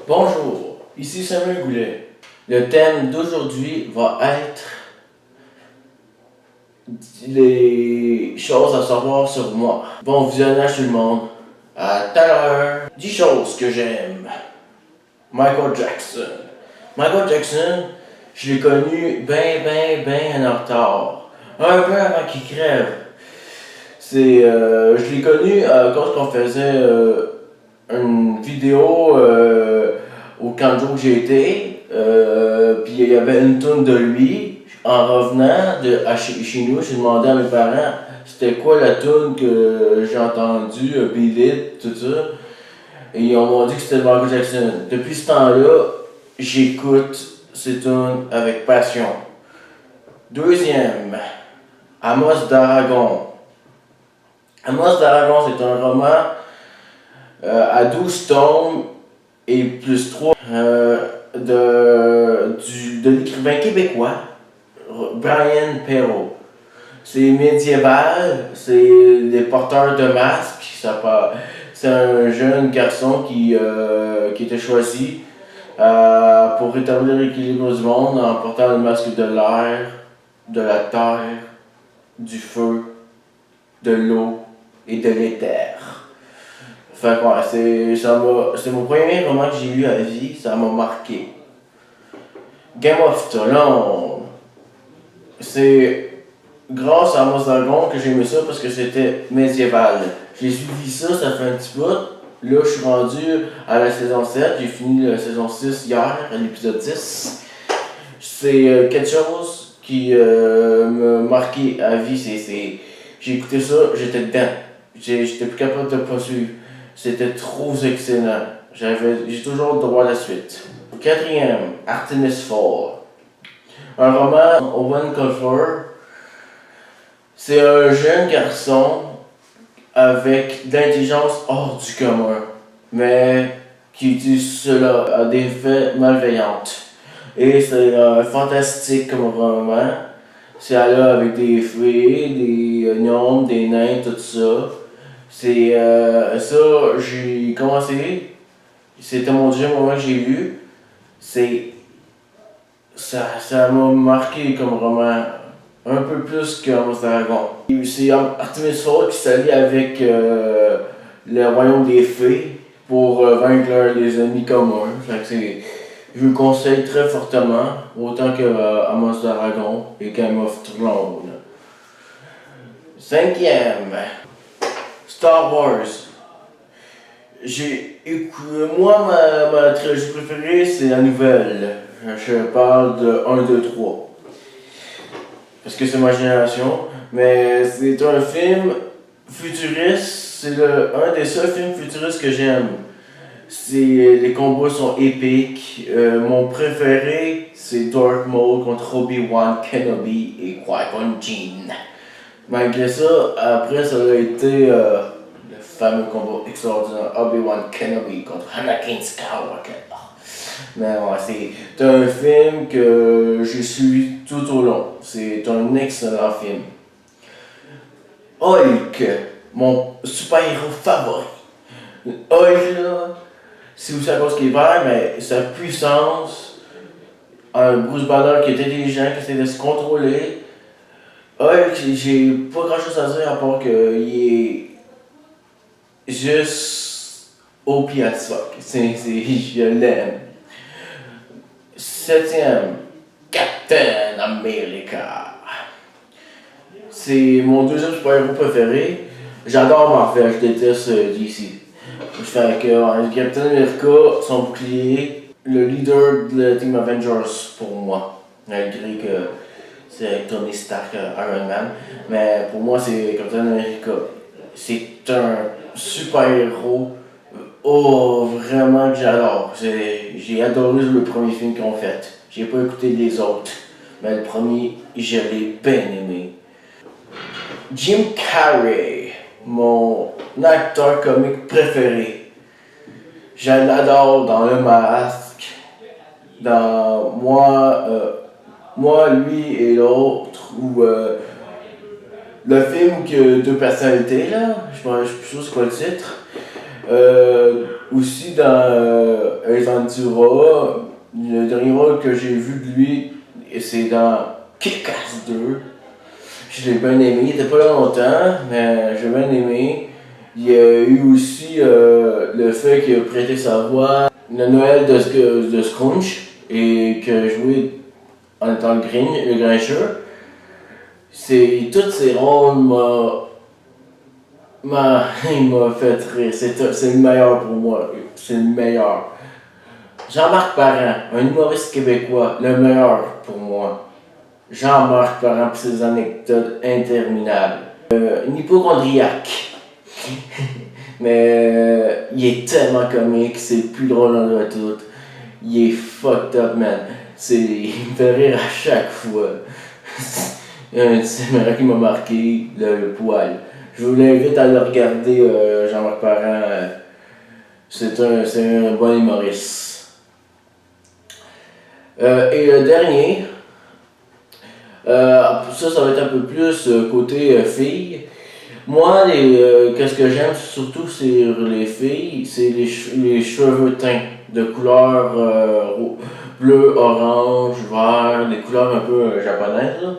Bonjour, ici Samuel Goulet. Le thème d'aujourd'hui va être les choses à savoir sur moi. Bon visionnage tout le monde. À tout à l'heure. 10 choses que j'aime. Michael Jackson. Michael Jackson, je l'ai connu ben en retard. Un peu avant qu'il crève. Je l'ai connu quand on faisait une vidéo au Kanjo où j'ai été, puis il y avait une tourne de lui. En revenant chez nous, j'ai demandé à mes parents c'était quoi la tourne que j'ai entendue, Beat It, tout ça. Et ils m'ont dit que c'était Michael Jackson. Depuis ce temps-là, j'écoute ces tunes avec passion. Deuxième, Amos d'Aragon. Amos d'Aragon, c'est un roman à 12 tomes et plus 3 de l'écrivain québécois Brian Perrault. C'est médiéval, c'est les porteurs de masques. C'est un jeune garçon qui était choisi pour rétablir l'équilibre du monde en portant le masque de l'air, de la terre, du feu, de l'eau et de l'éther. Fait que ouais, c'est mon premier roman que j'ai lu à vie, ça m'a marqué. Game of Thrones, c'est grâce à Amos Dragon que j'ai aimé ça parce que c'était médiéval. J'ai suivi ça fait un petit bout. Là, je suis rendu à la saison 7, j'ai fini la saison 6 hier, à l'épisode 10. C'est quelque chose qui m'a marqué à vie. J'ai écouté ça, j'étais dedans. J'étais plus capable de poursuivre. C'était trop excellent. J'ai toujours hâte de voir la suite. Quatrième, Artemis Fowl. Un roman Owen Colfer. C'est un jeune garçon avec de l'intelligence hors du commun, mais qui utilise cela à des fins malveillantes. Et c'est fantastique comme roman. C'est là avec des fées, des gnomes, des nains, tout ça. C'est ça, j'ai commencé. C'était mon deuxième roman que j'ai lu. Ça m'a marqué comme roman. Un peu plus qu'Amos Dragon. C'est Artemis Fowl qui s'allie avec le royaume des fées pour vaincre les ennemis communs. Je le conseille très fortement, autant que Amos Dragon et Game of Thrones. Cinquième, Star Wars. Moi, ma trilogie préférée, c'est la nouvelle. Je parle de 1, 2, 3. Parce que c'est ma génération, mais c'est un film futuriste, c'est un des seuls films futuristes que j'aime. Les combats sont épiques. Mon préféré, c'est Darth Maul contre Obi-Wan Kenobi et Qui-Gon Jinn. Malgré ça, après ça a été le fameux combat extraordinaire Obi-Wan Kenobi contre Anakin Skywalker. Mais ouais, c'est un film que j'ai suivi tout au long. C'est un excellent film. Hulk, mon super-héros favori. Hulk, là, c'est aussi à cause qu'il est vert, mais sa puissance, un Bruce Banner qui est intelligent, qui essaie de se contrôler. Hulk, j'ai pas grand chose à dire à part qu'il est juste OP as fuck. Je l'aime. Septième, Captain America. C'est mon deuxième super-héros préféré. J'adore Marvel, je déteste DC. Fait que Captain America, son bouclier, le leader de la Team Avengers pour moi. Malgré que c'est Tony Stark, Iron Man. Mais pour moi, c'est Captain America. C'est un super-héros. Oh, vraiment que j'adore. J'ai adoré le premier film qu'ils ont fait. J'ai pas écouté les autres. Mais le premier, je l'ai bien aimé. Jim Carrey, mon acteur comique préféré. Je l'adore dans Le Masque, dans Moi, lui et l'autre, ou le film que deux personnalités, là, je suis plus sûr c'est quoi le titre. Aussi dans Ace Ventura, le dernier rôle que j'ai vu de lui, c'est dans Kick-Ass 2. Je l'ai bien aimé, il était pas là longtemps, mais j'ai bien aimé. Il y a eu aussi le fait qu'il a prêté sa voix, le Noël de Scrooge, et qu'il a joué en étant le Grincheux. Tous ces rôles il m'a fait rire. C'est le meilleur pour moi. C'est le meilleur. Jean-Marc Parent, un humoriste québécois, le meilleur pour moi. Jean-Marc Parent pour ses anecdotes interminables. Un hypochondriaque. Mais il est tellement comique, c'est le plus drôle de tout. Il est fucked up, man. Il me fait rire à chaque fois. Il y a un petit qui m'a marqué, le poil. Je vous l'invite à le regarder, Jean-Marc Parent. C'est un bon humoriste. Et le dernier, ça va être un peu plus côté filles. Moi, qu'est-ce que j'aime surtout sur les filles, c'est les cheveux teints de couleur bleu, orange, vert, des couleurs un peu japonaises. Là.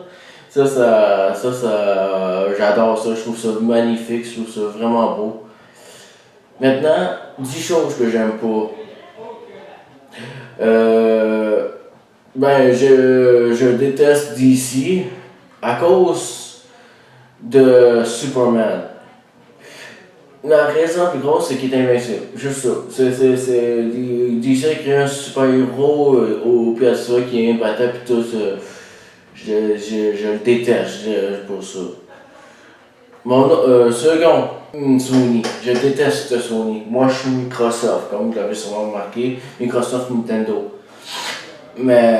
J'adore ça, je trouve ça magnifique, je trouve ça vraiment beau. Maintenant, 10 choses que j'aime pas. Je déteste DC à cause de Superman. La raison plus grosse, c'est qu'il est invincible. Juste ça. DC a créé un super-héros au PSA qui est imbattable pis tout ça. Je le déteste pour ça. Mon second, Sony. Je déteste Sony. Moi, je suis Microsoft, comme vous l'avez sûrement remarqué. Microsoft, Nintendo. Mais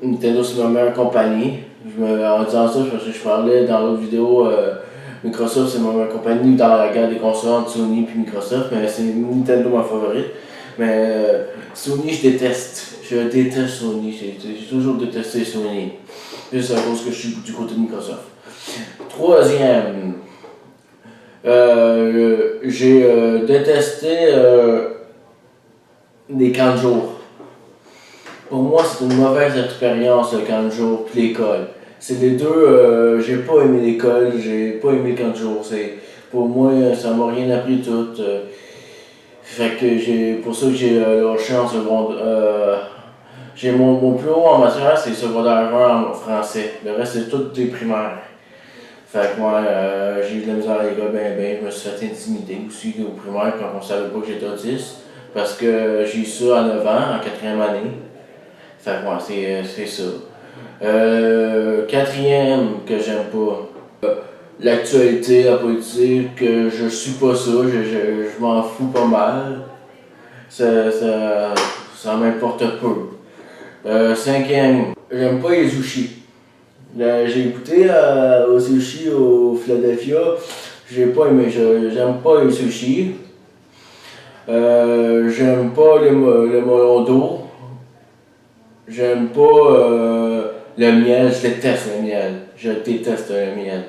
Nintendo, c'est ma meilleure compagnie. En disant ça, parce que je parlais dans l'autre vidéo, Microsoft, c'est ma meilleure compagnie dans la guerre des consoles entre Sony et Microsoft. Mais c'est Nintendo ma favorite. Mais Sony, je déteste. Je déteste Sony. J'ai toujours détesté Sony. Juste à cause que je suis du côté de Microsoft. Troisième, j'ai détesté les camps de jour. Pour moi, c'est une mauvaise expérience, le camp de jour et l'école. C'est les deux, j'ai pas aimé l'école, j'ai pas aimé le camp de jour. Pour moi, ça m'a rien appris tout. Fait que pour ça que j'ai lâché en secondaire. J'ai mon plus haut en matière, c'est secondaire 1 en français. Le reste, c'est tout des primaires. Fait que moi, j'ai eu de la misère à l'école, je me suis fait intimider aussi au primaire quand on savait pas que j'étais autiste. Parce que j'ai eu ça à 9 ans, en 4e année. Fait que moi, c'est ça. Quatrième que j'aime pas. L'actualité, la politique, je suis pas ça, je m'en fous pas mal. Ça m'importe peu. Cinquième, j'aime pas les sushis. J'ai écouté aux sushis au Philadelphia, j'ai pas aimé, j'aime pas les sushis. J'aime pas le melon d'eau. J'aime pas le miel, je déteste le miel. Je déteste le miel.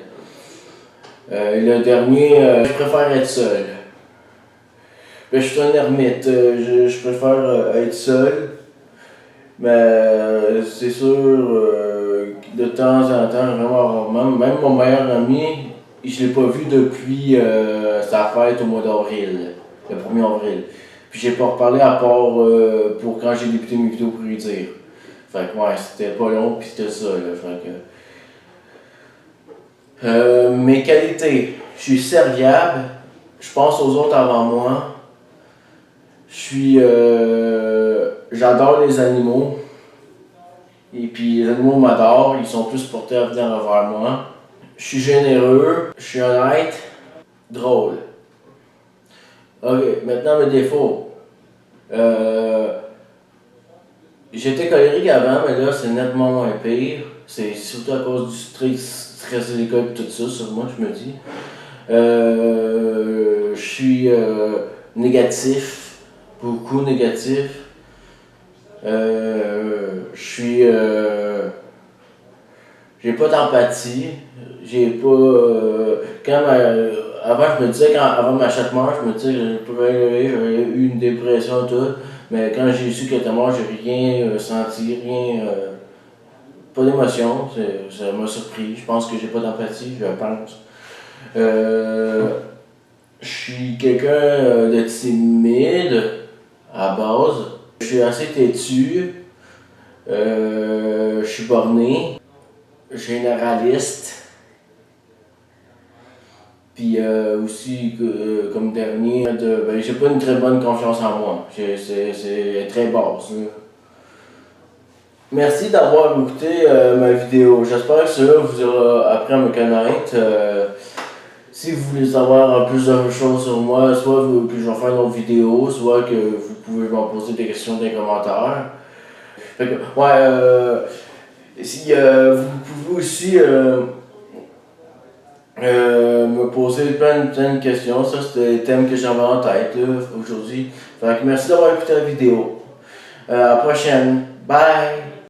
Le dernier, je préfère être seul. Je suis un ermite, je préfère être seul. Mais c'est sûr, de temps en temps, vraiment rarement, même mon meilleur ami, je l'ai pas vu depuis sa fête au mois d'avril, le 1er avril. Puis j'ai pas reparlé à part pour quand j'ai débuté mes vidéos pour lui dire. Fait que ouais, c'était pas long, puis c'était ça, là. Fait que... mes qualités, je suis serviable, je pense aux autres avant moi, j'adore les animaux, et puis les animaux m'adorent, ils sont plus portés à venir vers moi. Je suis généreux, je suis honnête, drôle. Ok, maintenant mes défauts. J'étais colérique avant, mais là c'est nettement moins pire. C'est surtout à cause du stress de l'école et tout ça, sur moi, je me dis. Je suis négatif, beaucoup négatif. J'ai pas d'empathie. J'ai pas. avant, je me disais, avant ma chatte mort, je me disais que je pouvais j'avais eu une dépression et tout. Mais quand j'ai su qu'elle était morte, j'ai rien senti, rien. Pas d'émotion. Ça m'a surpris. Je pense que j'ai pas d'empathie, je pense. Je suis quelqu'un de timide à base. Je suis assez têtu. Je suis borné. Généraliste. Puis aussi, comme dernier, j'ai pas une très bonne confiance en moi. C'est très basse. Là. Merci d'avoir écouté ma vidéo. J'espère que cela vous aura appris à me connaître. Si vous voulez savoir plus de choses sur moi, soit que je vais faire une autre vidéo, soit que vous pouvez me poser des questions dans les commentaires. Fait que, si, vous pouvez aussi me poser plein de questions. Ça, c'était le thème que j'avais en tête aujourd'hui. Fait que merci d'avoir écouté la vidéo. À la prochaine. Bye!